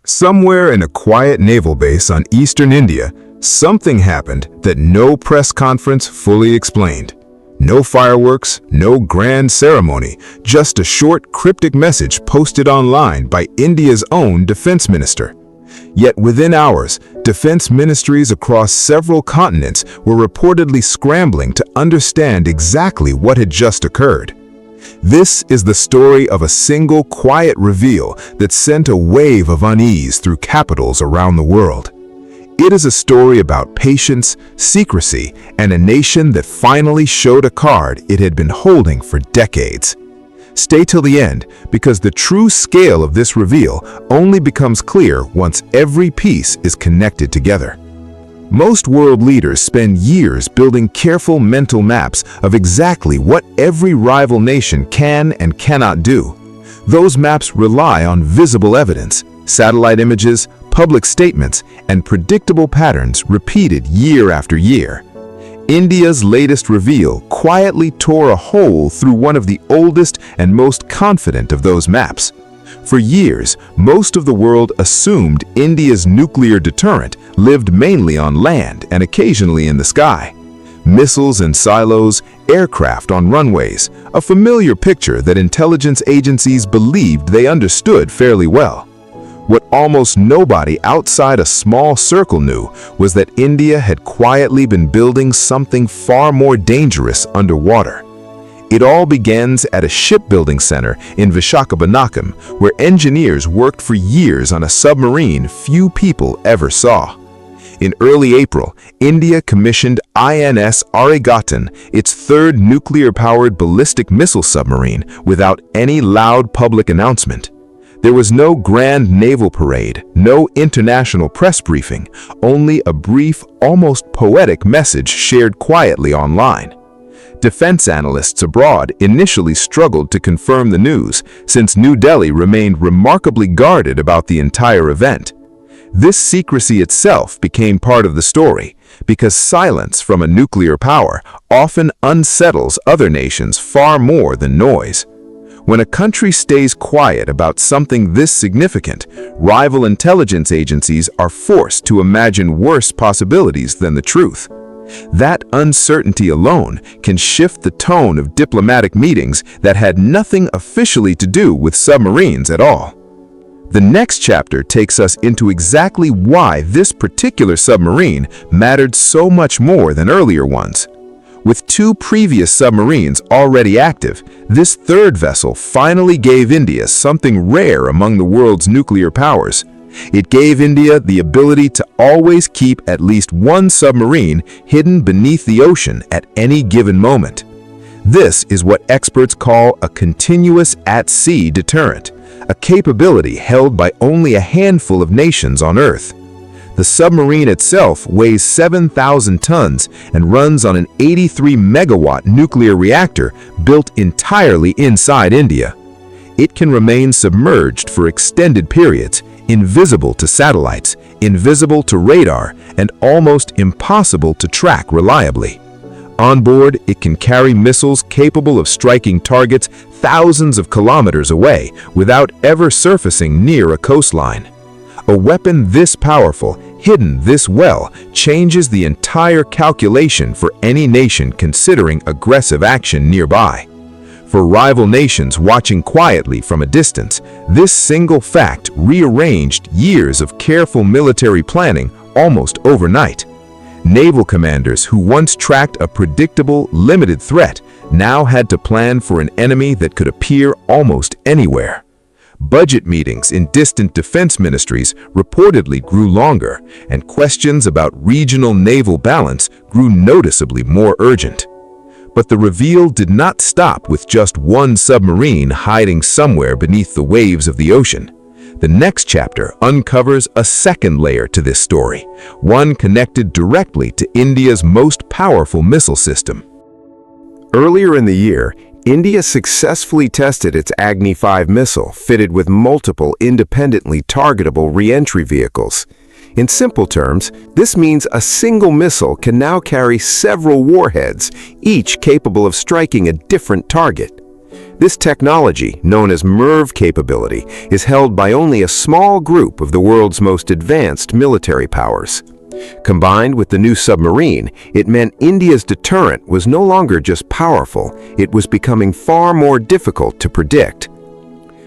Somewhere in a quiet naval base on eastern India, something happened that no press conference fully explained. No fireworks, no grand ceremony, just a short cryptic message posted online by India's own defense minister. Yet within hours, defense ministries across several continents were reportedly scrambling to understand exactly what had just occurred. This is the story of a single quiet reveal that sent a wave of unease through capitals around the world. It is a story about patience, secrecy, and a nation that finally showed a card it had been holding for decades. Stay till the end, because the true scale of this reveal only becomes clear once every piece is connected together. Most world leaders spend years building careful mental maps of exactly what every rival nation can and cannot do. Those maps rely on visible evidence, satellite images, public statements, and predictable patterns repeated year after year. India's latest reveal quietly tore a hole through one of the oldest and most confident of those maps. For years, most of the world assumed India's nuclear deterrent lived mainly on land and occasionally in the sky. Missiles in silos, aircraft on runways, a familiar picture that intelligence agencies believed they understood fairly well. What almost nobody outside a small circle knew was that India had quietly been building something far more dangerous underwater. It all begins at a shipbuilding center in Visakhapatnam, where engineers worked for years on a submarine few people ever saw. In early April, India commissioned INS Arigatan, its third nuclear-powered ballistic missile submarine, without any loud public announcement. There was no grand naval parade, no international press briefing, only a brief, almost poetic message shared quietly online. Defense analysts abroad initially struggled to confirm the news, since New Delhi remained remarkably guarded about the entire event. This secrecy itself became part of the story, because silence from a nuclear power often unsettles other nations far more than noise. When a country stays quiet about something this significant, rival intelligence agencies are forced to imagine worse possibilities than the truth. That uncertainty alone can shift the tone of diplomatic meetings that had nothing officially to do with submarines at all. The next chapter takes us into exactly why this particular submarine mattered so much more than earlier ones. With two previous submarines already active, this third vessel finally gave India something rare among the world's nuclear powers. It gave India the ability to always keep at least one submarine hidden beneath the ocean at any given moment. This is what experts call a continuous at-sea deterrent, a capability held by only a handful of nations on Earth. The submarine itself weighs 7,000 tons and runs on an 83-megawatt nuclear reactor built entirely inside India. It can remain submerged for extended periods, invisible to satellites, invisible to radar, and almost impossible to track reliably. On board, it can carry missiles capable of striking targets thousands of kilometers away without ever surfacing near a coastline. A weapon this powerful, hidden this well, changes the entire calculation for any nation considering aggressive action nearby. For rival nations watching quietly from a distance, this single fact rearranged years of careful military planning almost overnight. Naval commanders who once tracked a predictable, limited threat now had to plan for an enemy that could appear almost anywhere. Budget meetings in distant defense ministries reportedly grew longer, and questions about regional naval balance grew noticeably more urgent. But the reveal did not stop with just one submarine hiding somewhere beneath the waves of the ocean. The next chapter uncovers a second layer to this story, one connected directly to India's most powerful missile system. Earlier in the year, India successfully tested its Agni 5 missile fitted with multiple independently targetable re-entry vehicles. In simple terms, this means a single missile can now carry several warheads, each capable of striking a different target. This technology, known as MERV capability, is held by only a small group of the world's most advanced military powers. Combined with the new submarine, it meant India's deterrent was no longer just powerful, it was becoming far more difficult to predict.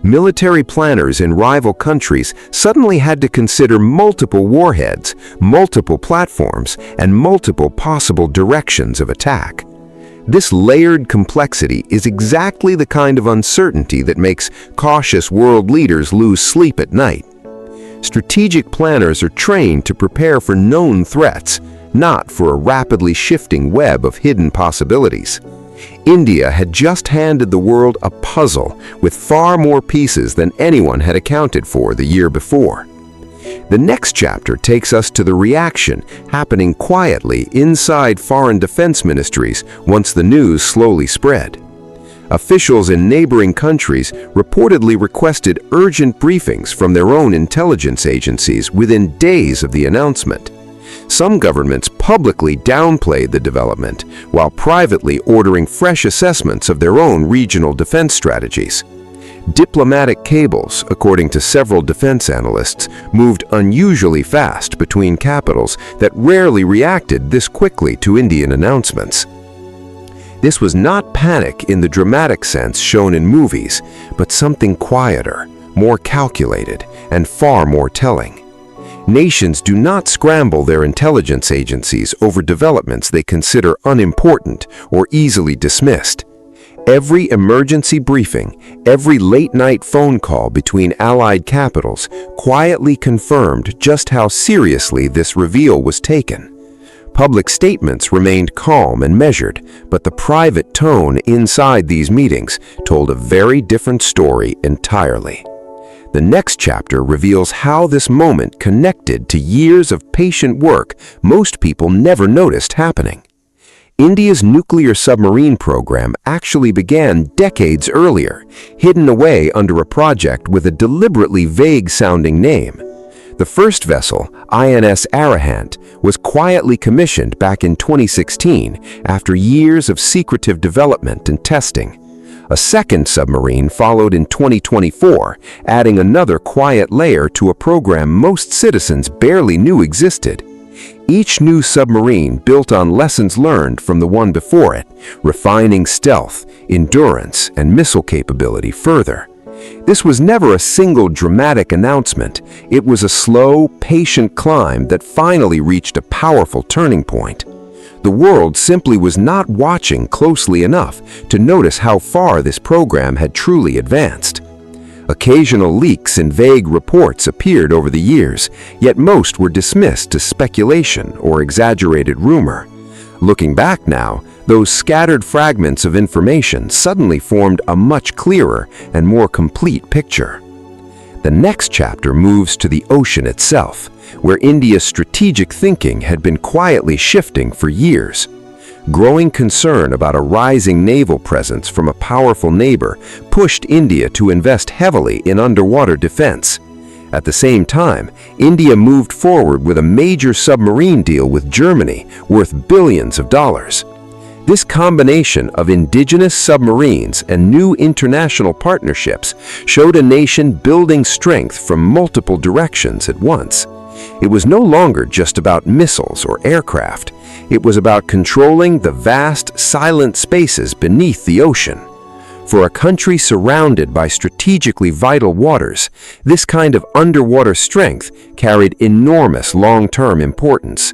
Military planners in rival countries suddenly had to consider multiple warheads, multiple platforms, and multiple possible directions of attack. This layered complexity is exactly the kind of uncertainty that makes cautious world leaders lose sleep at night. Strategic planners are trained to prepare for known threats, not for a rapidly shifting web of hidden possibilities. India had just handed the world a puzzle with far more pieces than anyone had accounted for the year before. The next chapter takes us to the reaction happening quietly inside foreign defense ministries once the news slowly spread. Officials in neighboring countries reportedly requested urgent briefings from their own intelligence agencies within days of the announcement. Some governments publicly downplayed the development, while privately ordering fresh assessments of their own regional defense strategies. Diplomatic cables, according to several defense analysts, moved unusually fast between capitals that rarely reacted this quickly to Indian announcements. This was not panic in the dramatic sense shown in movies, but something quieter, more calculated, and far more telling. Nations do not scramble their intelligence agencies over developments they consider unimportant or easily dismissed. Every emergency briefing, every late-night phone call between allied capitals quietly confirmed just how seriously this reveal was taken. Public statements remained calm and measured, but the private tone inside these meetings told a very different story entirely. The next chapter reveals how this moment connected to years of patient work most people never noticed happening. India's nuclear submarine program actually began decades earlier, hidden away under a project with a deliberately vague-sounding name. The first vessel, INS Arahant, was quietly commissioned back in 2016 after years of secretive development and testing. A second submarine followed in 2024, adding another quiet layer to a program most citizens barely knew existed. Each new submarine built on lessons learned from the one before it, refining stealth, endurance, and missile capability further. This was never a single dramatic announcement. It was a slow, patient climb that finally reached a powerful turning point. The world simply was not watching closely enough to notice how far this program had truly advanced. Occasional leaks and vague reports appeared over the years, yet most were dismissed as speculation or exaggerated rumor. Looking back now, those scattered fragments of information suddenly formed a much clearer and more complete picture. The next chapter moves to the ocean itself, where India's strategic thinking had been quietly shifting for years. Growing concern about a rising naval presence from a powerful neighbor pushed India to invest heavily in underwater defense. At the same time, India moved forward with a major submarine deal with Germany worth billions of dollars. This combination of indigenous submarines and new international partnerships showed a nation building strength from multiple directions at once. It was no longer just about missiles or aircraft. It was about controlling the vast, silent spaces beneath the ocean. For a country surrounded by strategically vital waters, this kind of underwater strength carried enormous long-term importance.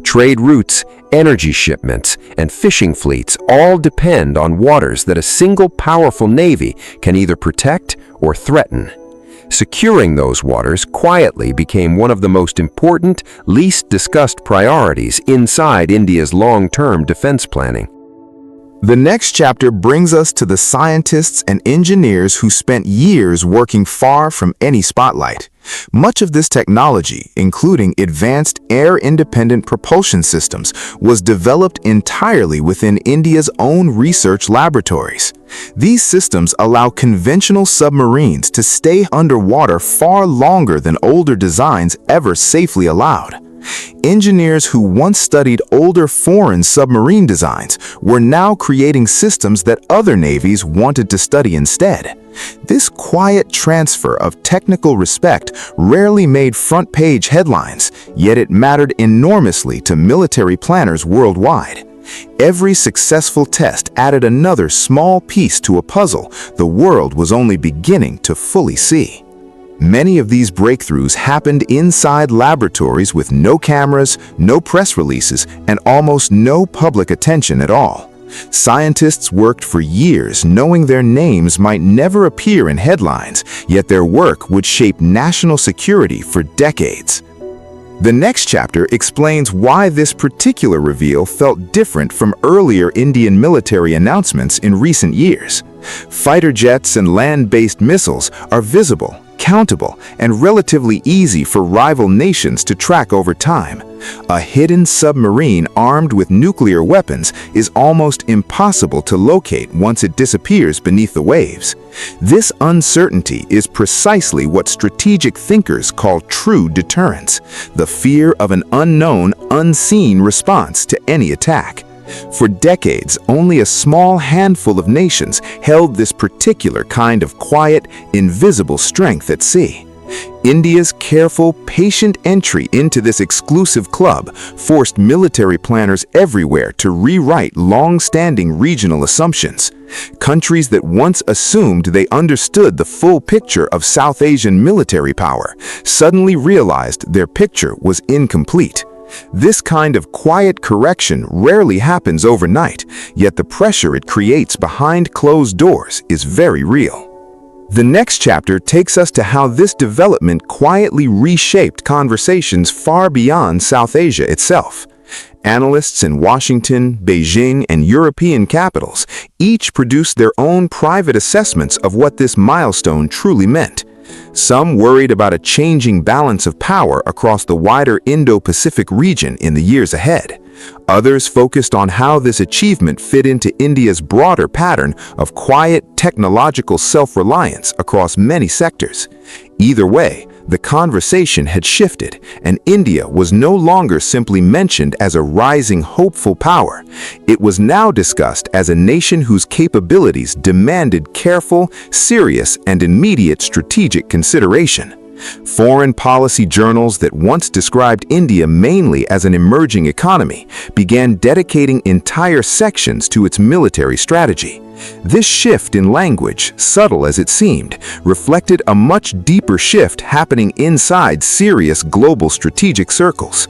Trade routes, energy shipments, and fishing fleets all depend on waters that a single powerful navy can either protect or threaten. Securing those waters quietly became one of the most important, least discussed priorities inside India's long-term defense planning. The next chapter brings us to the scientists and engineers who spent years working far from any spotlight. Much of this technology, including advanced air-independent propulsion systems, was developed entirely within India's own research laboratories. These systems allow conventional submarines to stay underwater far longer than older designs ever safely allowed. engineers who once studied older foreign submarine designs were now creating systems that other navies wanted to study instead. This quiet transfer of technical respect rarely made front-page headlines, yet it mattered enormously to military planners worldwide. Every successful test added another small piece to a puzzle the world was only beginning to fully see. Many of these breakthroughs happened inside laboratories with no cameras, no press releases, and almost no public attention at all. Scientists worked for years knowing their names might never appear in headlines, yet their work would shape national security for decades. The next chapter explains why this particular reveal felt different from earlier Indian military announcements in recent years. Fighter jets and land-based missiles are visible, countable, and relatively easy for rival nations to track over time. A hidden submarine armed with nuclear weapons is almost impossible to locate once it disappears beneath the waves. This uncertainty is precisely what strategic thinkers call true deterrence, the fear of an unknown, unseen response to any attack. For decades, only a small handful of nations held this particular kind of quiet, invisible strength at sea. India's careful, patient entry into this exclusive club forced military planners everywhere to rewrite long-standing regional assumptions. Countries that once assumed they understood the full picture of South Asian military power suddenly realized their picture was incomplete. This kind of quiet correction rarely happens overnight, yet the pressure it creates behind closed doors is very real. The next chapter takes us to how this development quietly reshaped conversations far beyond South Asia itself. Analysts in Washington, Beijing, and European capitals each produced their own private assessments of what this milestone truly meant. Some worried about a changing balance of power across the wider Indo-Pacific region in the years ahead. Others focused on how this achievement fit into India's broader pattern of quiet technological self-reliance across many sectors. Either way, the conversation had shifted, and India was no longer simply mentioned as a rising hopeful power. It was now discussed as a nation whose capabilities demanded careful, serious, and immediate strategic consideration. Foreign policy journals that once described India mainly as an emerging economy began dedicating entire sections to its military strategy. This shift in language, subtle as it seemed, reflected a much deeper shift happening inside serious global strategic circles.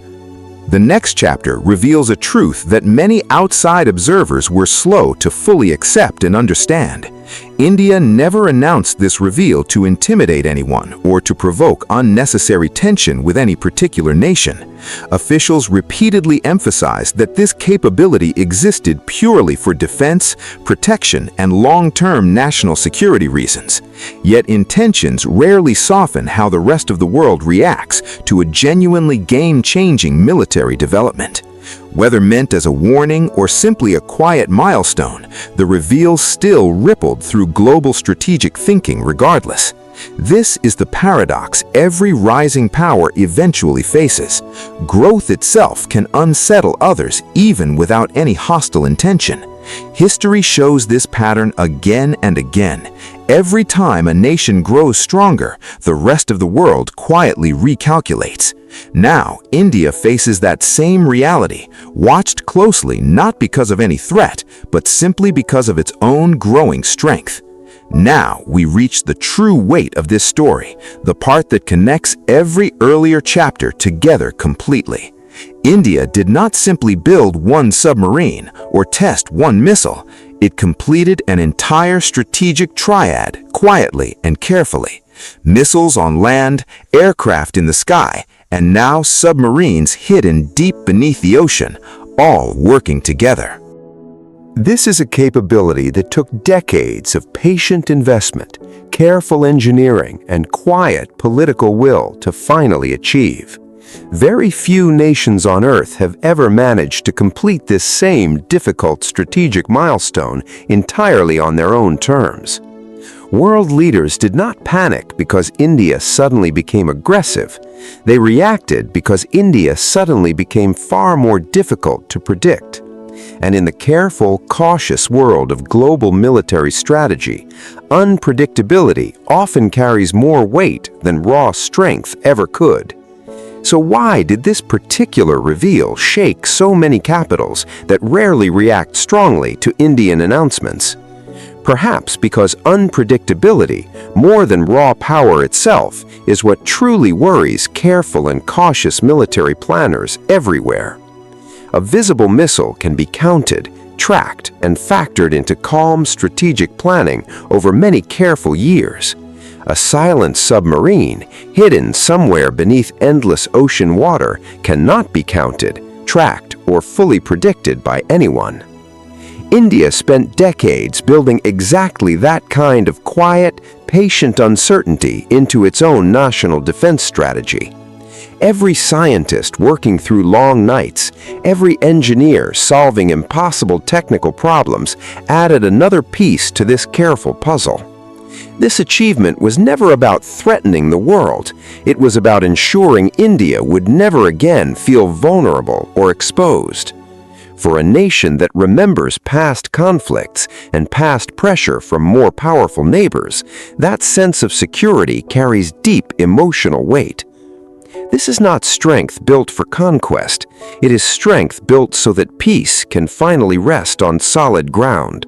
The next chapter reveals a truth that many outside observers were slow to fully accept and understand. India never announced this reveal to intimidate anyone or to provoke unnecessary tension with any particular nation. Officials repeatedly emphasized that this capability existed purely for defense, protection, and long-term national security reasons. Yet intentions rarely soften how the rest of the world reacts to a genuinely game-changing military development. Whether meant as a warning or simply a quiet milestone, the reveal still rippled through global strategic thinking regardless. This is the paradox every rising power eventually faces. Growth itself can unsettle others even without any hostile intention. History shows this pattern again and again. Every time a nation grows stronger, the rest of the world quietly recalculates. Now, India faces that same reality, watched closely not because of any threat, but simply because of its own growing strength. Now we reach the true weight of this story, the part that connects every earlier chapter together completely. India did not simply build one submarine or test one missile. It completed an entire strategic triad quietly and carefully. Missiles on land, aircraft in the sky, and now submarines hidden deep beneath the ocean, all working together. This is a capability that took decades of patient investment, careful engineering, and quiet political will to finally achieve. Very few nations on Earth have ever managed to complete this same difficult strategic milestone entirely on their own terms. World leaders did not panic because India suddenly became aggressive. They reacted because India suddenly became far more difficult to predict. And in the careful, cautious world of global military strategy, unpredictability often carries more weight than raw strength ever could. So why did this particular reveal shake so many capitals that rarely react strongly to Indian announcements? Perhaps because unpredictability, more than raw power itself, is what truly worries careful and cautious military planners everywhere. A visible missile can be counted, tracked, and factored into calm strategic planning over many careful years. A silent submarine, hidden somewhere beneath endless ocean water, cannot be counted, tracked, or fully predicted by anyone. India spent decades building exactly that kind of quiet, patient uncertainty into its own national defense strategy. Every scientist working through long nights, every engineer solving impossible technical problems added another piece to this careful puzzle. This achievement was never about threatening the world. It was about ensuring India would never again feel vulnerable or exposed. For a nation that remembers past conflicts and past pressure from more powerful neighbors, that sense of security carries deep emotional weight. This is not strength built for conquest. It is strength built so that peace can finally rest on solid ground.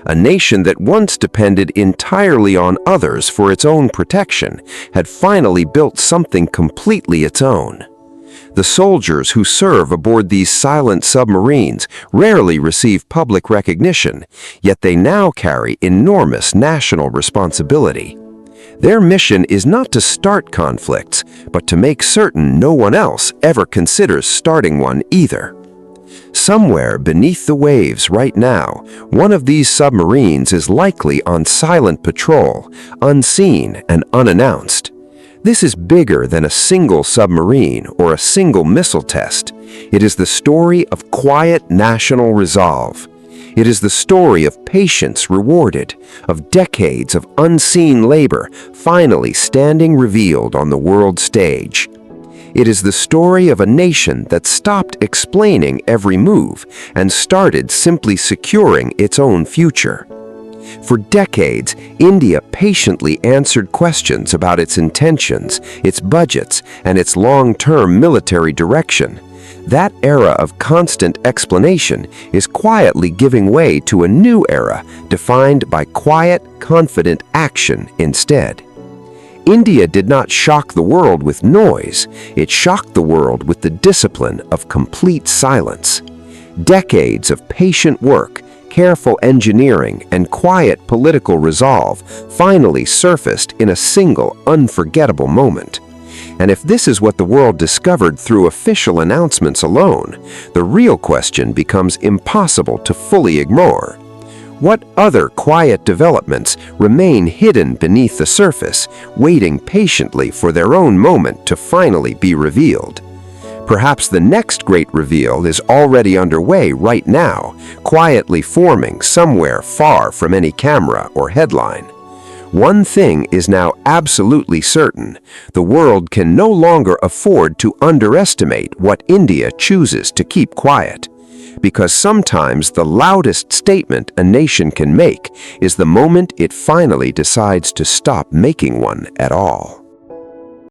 A nation that once depended entirely on others for its own protection had finally built something completely its own. The soldiers who serve aboard these silent submarines rarely receive public recognition, yet they now carry enormous national responsibility. Their mission is not to start conflicts, but to make certain no one else ever considers starting one either. Somewhere beneath the waves right now, one of these submarines is likely on silent patrol, unseen and unannounced. This is bigger than a single submarine or a single missile test. It is the story of quiet national resolve. It is the story of patience rewarded, of decades of unseen labor finally standing revealed on the world stage. It is the story of a nation that stopped explaining every move and started simply securing its own future. For decades, India patiently answered questions about its intentions, its budgets, and its long-term military direction. That era of constant explanation is quietly giving way to a new era defined by quiet, confident action instead. India did not shock the world with noise, it shocked the world with the discipline of complete silence. Decades of patient work, careful engineering, and quiet political resolve finally surfaced in a single, unforgettable moment. And if this is what the world discovered through official announcements alone, the real question becomes impossible to fully ignore. What other quiet developments remain hidden beneath the surface, waiting patiently for their own moment to finally be revealed? Perhaps the next great reveal is already underway right now, quietly forming somewhere far from any camera or headline. One thing is now absolutely certain: the world can no longer afford to underestimate what India chooses to keep quiet. Because sometimes the loudest statement a nation can make is the moment it finally decides to stop making one at all.